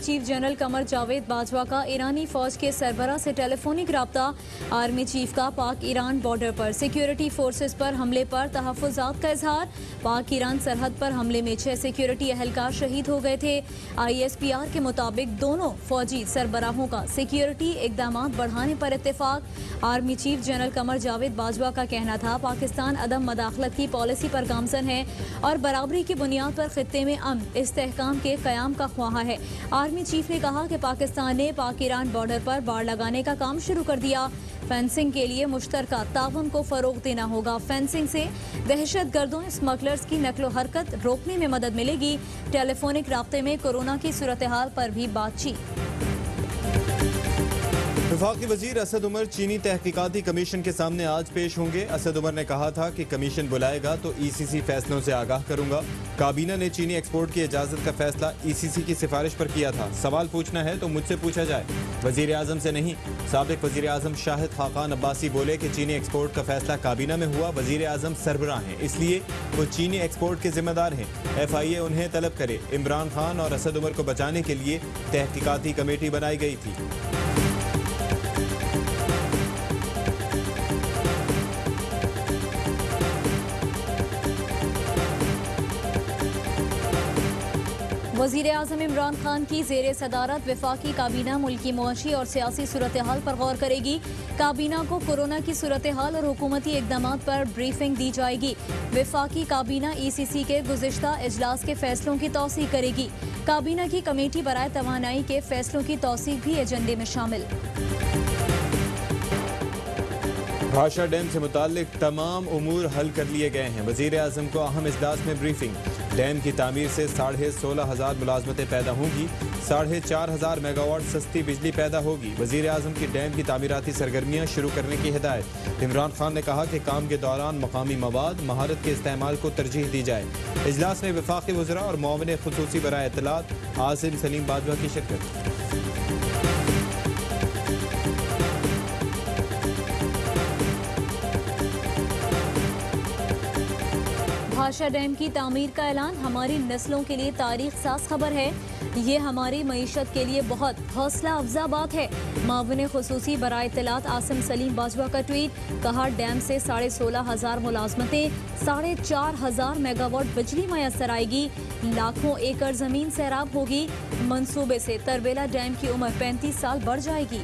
Chief general Qamar Javed Bajwa का ईरानी फौज के सरबराह से टेलीफोनिक राब्ता। आर्मी चीफ का पाक ईरान बॉर्डर पर सिक्योरिटी फोर्सेस पर हमले पर तहफ़्फ़ुज़ात का इजहार। पाक ईरान सरहद पर हमले में 6 सिक्योरिटी एहलकार शहीद हो गए थे। ISPR के मुताबिक दोनों फौजी सरबराहों का सिक्योरिटी इक़दामात बढ़ाने पर इत्तेफाक। Army chief general Qamar Javed Bajwa का कहना था पाकिस्तान अदम मदाखलत की पॉलिसी पर गामज़न है और बराबरी की बुनियाद पर खित्ते में अमन इस्तेहकाम के क़याम का ख्वाहा है। आर्मी चीफ ने कहा कि पाकिस्तान ने पाक ईरान बॉर्डर पर बाड़ लगाने का काम शुरू कर दिया। फेंसिंग के लिए मुश्तरका ताउन को फरोग देना होगा। फेंसिंग से दहशत गर्दों स्मगलर्स की नकलो हरकत रोकने में मदद मिलेगी। टेलीफोनिक राब्ते में कोरोना की सूरत हाल पर भी बातचीत। वफाकी वजीर असद उमर चीनी तहकीकाती कमीशन के सामने आज पेश होंगे। असद उमर ने कहा था कि कमीशन बुलाएगा तो ECC फैसलों से आगाह करूंगा। काबीना ने चीनी एक्सपोर्ट की इजाज़त का फैसला ECC की सिफारिश पर किया था। सवाल पूछना है तो मुझसे पूछा जाए, वजीर आजम से नहीं। साबिक वजीर आजम शाहिद खाकान अब्बासी बोले कि चीनी एक्सपोर्ट का फैसला काबीना में हुआ, वजीर आजम सरबराह हैं, इसलिए वो चीनी एक्सपोर्ट के जिम्मेदार हैं। FIA उन्हें तलब करे। इमरान खान और असद उमर को बचाने के लिए तहकीकाती कमेटी बनाई गई थी। वज़ीर आज़म इमरान खान की ज़ेरे सदारत वफाकी काबीना मुल्की मुआशी और सियासी सूरत हाल पर गौर करेगी। काबीना को कोरोना की सूरत हाल और हुकूमती इक़दामात पर ब्रीफिंग दी जाएगी। वफाकी काबीना ECC के गुज़िश्ता इजलास के फैसलों की तौसीक करेगी। काबीना की कमेटी बराए तवानाई के फैसलों की तौसीक भी एजेंडे में शामिल। भाषा डैम से मुताल्लिक तमाम उमूर हल कर लिए गए हैं। वज़ीर आज़म को अहम इजलास में ब्रीफिंग। डैम की तामीर से 16,500 मुलाजमतें पैदा होंगी। 4,500 मेगावाट सस्ती बिजली पैदा होगी। वज़ीर आज़म की डैम की तामीराती सरगर्मियाँ शुरू करने की हिदायत। इमरान खान ने कहा कि काम के दौरान मकामी मवाद महारत के इस्तेमाल को तरजीह दी जाए। इजलास में वफाकी वज़रा और मुआविन खुसूसी बराए इत्तलात आसिम सलीम बाजवा की शिरकत। भाषा डैम की तामीर का ऐलान हमारी नस्लों के लिए तारीख साज खबर है। ये हमारी मईशत के लिए बहुत हौसला अफजा बात है। मुआविन खुसूसी बराए इत्तलात आसिम सलीम बाजवा का ट्वीट। कहा डैम से 16,500 मुलाजमतें, 4,500 मेगावाट बिजली मैसर आएगी। लाखों एकड़ जमीन सैराब होगी। मंसूबे से तरबेला डैम की उम्र 35 साल बढ़ जाएगी।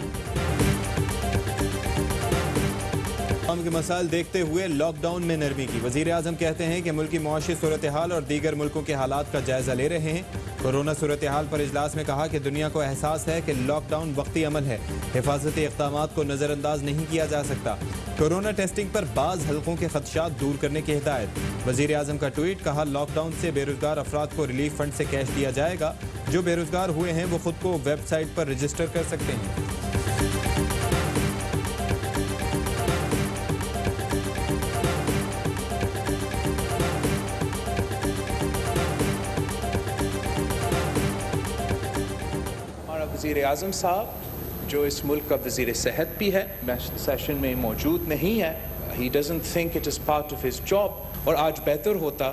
के मसाइल देखते हुए लॉकडाउन में नरमी की। वज़ीर आज़म कहते हैं कि मुल्की मुआशी सूरत हाल और दीगर मुल्कों के हालात का जायजा ले रहे हैं। कोरोना सूरत हाल पर इजलास में कहा कि दुनिया को एहसास है कि लॉकडाउन वक्ती अमल है, हिफाजती इक़दामात को नज़रअंदाज नहीं किया जा सकता। कोरोना टेस्टिंग पर बाज़ हल्कों के खदशात दूर करने की हिदायत। वज़ीर आज़म का ट्वीट। कहा लॉकडाउन से बेरोजगार अफराद को रिलीफ फंड से कैश दिया जाएगा। जो बेरोजगार हुए हैं वो खुद को वेबसाइट पर रजिस्टर कर सकते हैं। वज़ीर आज़म साहब जो इस मुल्क का वज़ीर सेहत भी है, सेशन में मौजूद नहीं है। He doesn't think it is part of his job. और आज बेहतर होता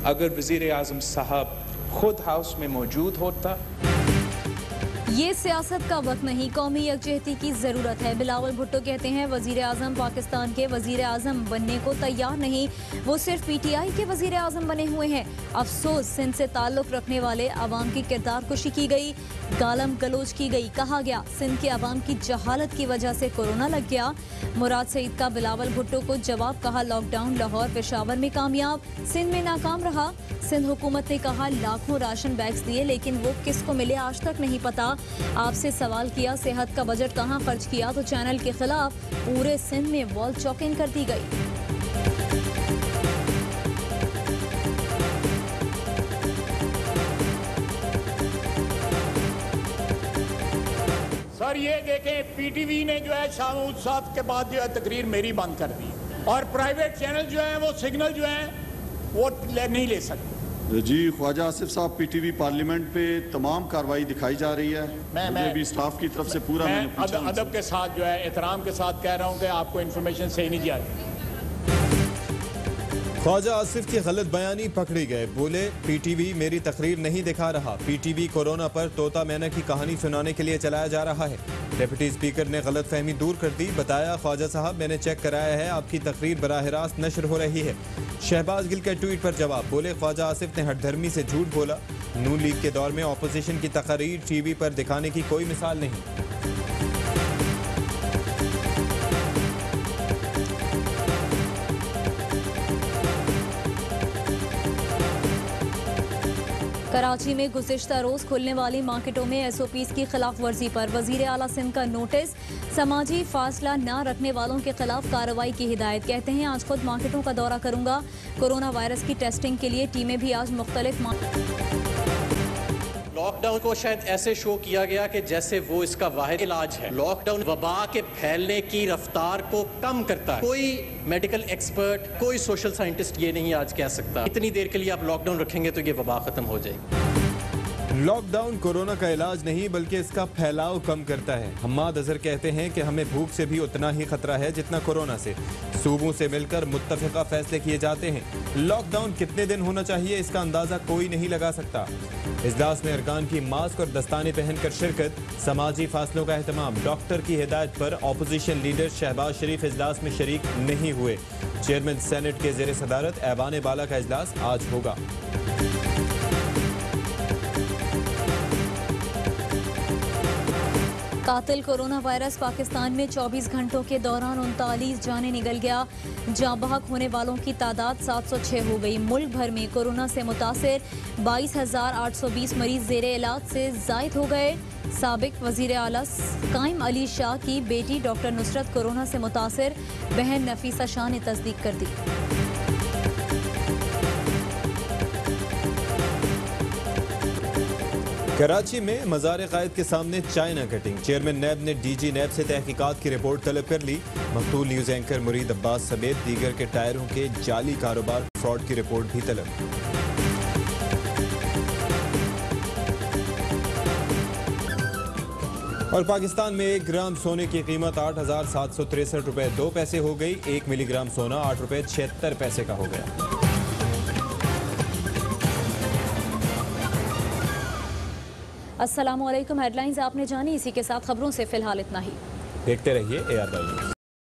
अगर वज़ीर आज़म साहब खुद हाउस में मौजूद होता। ये सियासत का वक्त नहीं, कौमी यकजहती की ज़रूरत है। बिलावल भुट्टो कहते हैं वज़ीर आज़म पाकिस्तान के वज़ीर आज़म बनने को तैयार नहीं, वो सिर्फ PTI के वज़ीर आज़म बने हुए हैं। अफसोस सिंध से ताल्लुक़ रखने वाले अवाम की किरदार कुशी की गई, गालम गलोच की गई। कहा गया सिंध के अवाम की जहालत की वजह से कोरोना लग गया। मुराद सईद का बिलावल भुट्टो को जवाब। कहा लॉकडाउन लाहौर पेशावर में कामयाब, सिंध में नाकाम रहा। सिंध हुकूमत ने कहा लाखों राशन बैग्स दिए लेकिन वो किसको मिले आज तक नहीं पता। आपसे सवाल किया सेहत का बजट कहाँ खर्च किया तो चैनल के खिलाफ पूरे सिंध में वॉल चौकिंग कर दी गई। सर ये देखें PTV ने जो है शाम साहब के बाद जो है तकरीर मेरी बंद कर दी और प्राइवेट चैनल जो है वो सिग्नल जो है वो नहीं ले सकते। जी ख्वाजा आसिफ साहब PTV पार्लियामेंट पे तमाम कार्रवाई दिखाई जा रही है। मैं भी स्टाफ की तरफ से पूरा अदब के साथ जो है एहतराम के साथ कह रहा हूँ कि आपको इन्फॉर्मेशन सही नहीं जा रही। ख्वाजा आसिफ की गलत बयानी पकड़ी गए, बोले पीटीवी मेरी तकरीर नहीं दिखा रहा, पीटीवी कोरोना पर तोता मैना की कहानी सुनाने के लिए चलाया जा रहा है। डिप्टी स्पीकर ने गलत फहमी दूर कर दी, बताया ख्वाजा साहब मैंने चेक कराया है, आपकी तकरीर बराह रास्त नशर हो रही है। शहबाज गिल के ट्वीट पर जवाब, बोले ख्वाजा आसिफ ने हठधर्मी से झूठ बोला, नून लीग के दौर में अपोजिशन की तकरीर टीवी पर दिखाने की कोई मिसाल नहीं। कराची में गुज़िश्ता रोज़ खुलने वाली मार्केटों में SOPs की खिलाफ वर्जी पर वज़ीर आला सिंध का नोटिस, समाजी फासला न रखने वालों के खिलाफ कार्रवाई की हिदायत। कहते हैं आज खुद मार्केटों का दौरा करूंगा। कोरोना वायरस की टेस्टिंग के लिए टीमें भी आज मुख्तलिफ लॉकडाउन को शायद ऐसे शो किया गया कि जैसे वो इसका वाहिद इलाज है। लॉकडाउन वबा के फैलने की रफ्तार को कम करता है। कोई मेडिकल एक्सपर्ट, कोई सोशल साइंटिस्ट ये नहीं आज कह सकता इतनी देर के लिए आप लॉकडाउन रखेंगे तो ये वबा खत्म हो जाएगी। लॉकडाउन कोरोना का इलाज नहीं बल्कि इसका फैलाव कम करता है। हम्माद अजहर कहते हैं कि हमें भूख से भी उतना ही खतरा है जितना कोरोना से। सूबों से मिलकर मुत्तफिका फैसले किए जाते हैं। लॉकडाउन कितने दिन होना चाहिए इसका अंदाजा कोई नहीं लगा सकता। इजलास में अरकान की मास्क और दस्ताने पहनकर शिरकत, समाजी फासलों का एहतमाम। डॉक्टर की हिदायत पर अपोजिशन लीडर शहबाज शरीफ इजलास में शरीक नहीं हुए। चेयरमैन सेनेट के जेर सदारत ऐवान बाला का इजलास आज होगा। कातिल कोरोना वायरस, पाकिस्तान में 24 घंटों के दौरान 39 जानें निकल गया। जाँ बहक होने वालों की तादाद 706 हो गई। मुल्क भर में कोरोना से मुतासिर 22,820 मरीज ज़ेरे इलाज से जायद हो गए। साबिक वज़ीर आला कायम अली शाह की बेटी डॉक्टर नुसरत कोरोना से मुतासिर, बहन नफीसा शाह ने तस्दीक कर दी। कराची में मज़ार कायद के सामने चाइना कटिंग, चेयरमैन नैब ने DG नैब से तहकीकात की रिपोर्ट तलब कर ली। मकतूल न्यूज़ एंकर मुरीद अब्बास समेत दीगर के टायरों के जाली कारोबार फ्रॉड की रिपोर्ट भी तलब। और पाकिस्तान में 1 ग्राम सोने की कीमत 8,763 रुपये 2 पैसे हो गई। 1 मिलीग्राम सोना 8 रुपये 76 पैसे का हो गया। अस्सलामुअलैकुम। हेडलाइंस आपने जानी, इसी के साथ खबरों से फिलहाल इतना ही। देखते रहिए AR न्यूज़।